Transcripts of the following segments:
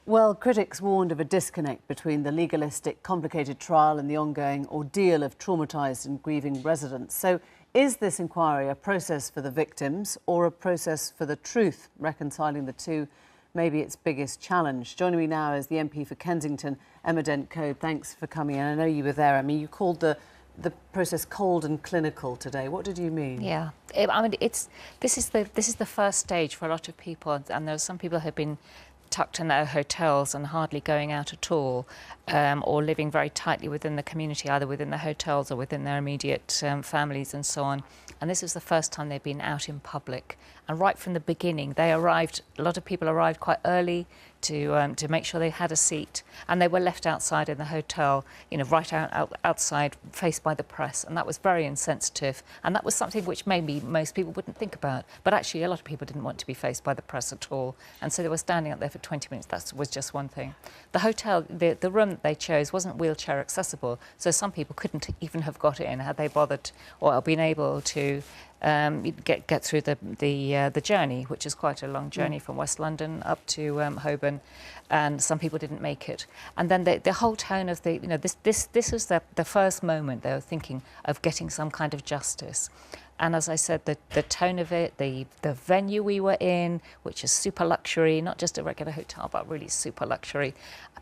Well, critics warned of a disconnect between the legalistic, complicated trial and the ongoing ordeal of traumatised and grieving residents. So is this inquiry a process for the victims or a process for the truth? Reconciling the two may be its biggest challenge. Joining me now is the MP for Kensington, Dent Coad. Thanks for coming in. I know you were there. I mean, you called the process cold and clinical today. What did you mean? Yeah, I mean, this is the first stage for a lot of people, and there are some people who have been tucked in their hotels and hardly going out at all, or living very tightly within the community, either within the hotels or within their immediate families and so on. And this is the first time they've been out in public. And right from the beginning, a lot of people arrived quite early to make sure they had a seat, and they were left outside in the hotel, you know, right outside, faced by the press, and that was very insensitive. And that was something which maybe most people wouldn't think about, but actually a lot of people didn't want to be faced by the press at all, and so they were standing up there for 20 minutes. That was just one thing. The hotel, the room that they chose wasn't wheelchair accessible, so some people couldn't even have got in had they bothered or been able to get through the journey, which is quite a long journey from West London up to Holborn, and some people didn't make it. And then the whole tone of this was the first moment they were thinking of getting some kind of justice. And as I said, the tone of it, the venue we were in, which is super luxury, not just a regular hotel, but really super luxury.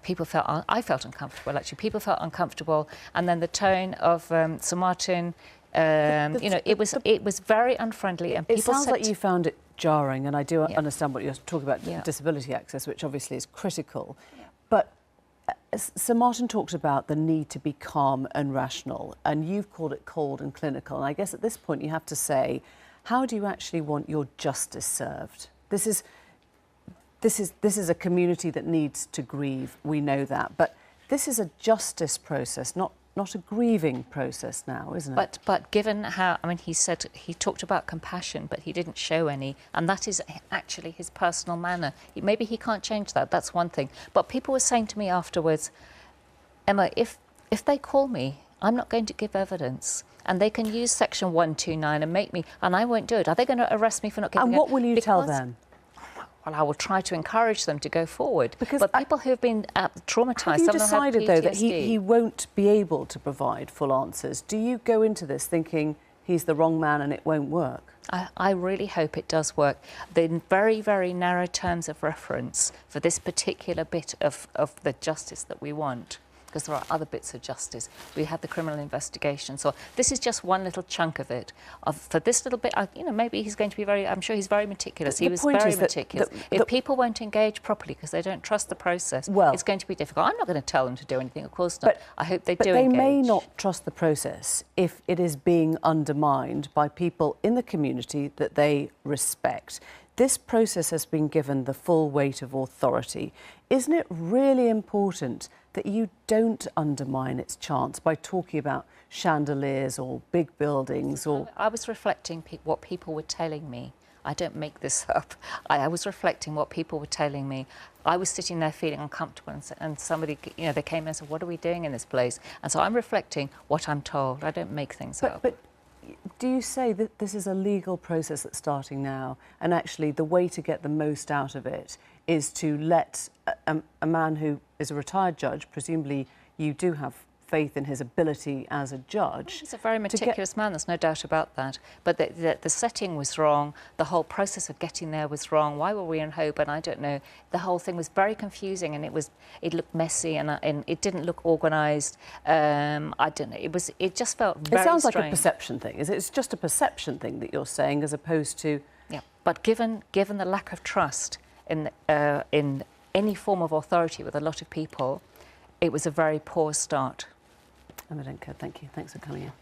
I felt uncomfortable, actually. People felt uncomfortable. And then the tone of Sir Martin, it was very unfriendly, and people It sounds like you found it jarring, and I do understand what you're talking about, disability access, which obviously is critical. Yeah. But Sir Martin talked about the need to be calm and rational, and you've called it cold and clinical. And I guess at this point you have to say, how do you actually want your justice served? This is a community that needs to grieve. We know that, but this is a justice process, not a grieving process now, isn't it? But given how, I mean, he talked about compassion, but he didn't show any, and that is actually his personal manner. Maybe he can't change that, that's one thing. But people were saying to me afterwards, Emma, if they call me, I'm not going to give evidence. And they can use section 129 and make me, and I won't do it. Are they going to arrest me for not giving evidence? And what will you tell them? Well, I will try to encourage them to go forward. But people who have been traumatised... Have you decided, though, that he won't be able to provide full answers? Do you go into this thinking he's the wrong man and it won't work? I really hope it does work. The very, very narrow terms of reference for this particular bit of the justice that we want, because there are other bits of justice. We have the criminal investigation. So this is just one little chunk of it. For this little bit, maybe he's going to be I'm sure he's very meticulous. He was very meticulous. If people won't engage properly because they don't trust the process, it's going to be difficult. I'm not going to tell them to do anything, of course not. I hope they do engage. But they may not trust the process if it is being undermined by people in the community that they respect. This process has been given the full weight of authority. Isn't it really important that you don't undermine its chance by talking about chandeliers or big buildings? I was reflecting what people were telling me. I don't make this up. I was reflecting what people were telling me. I was sitting there feeling uncomfortable, and somebody, they came in and said, what are we doing in this place? And so I'm reflecting what I'm told. I don't make things up. But do you say that this is a legal process that's starting now, and actually the way to get the most out of it is to let a man who is a retired judge, presumably you do have faith in his ability as a judge. He's a very meticulous man, there's no doubt about that. But the setting was wrong, the whole process of getting there was wrong. Why were we in Holborn? I don't know. The whole thing was very confusing, and it looked messy, and it didn't look organised. I don't know. It just felt very strange. It sounds like a perception thing. It's just a perception thing that you're saying, as opposed to... Yeah, but given the lack of trust in any form of authority with a lot of people, it was a very poor start. Dent Coad, thank you. Thanks for coming in.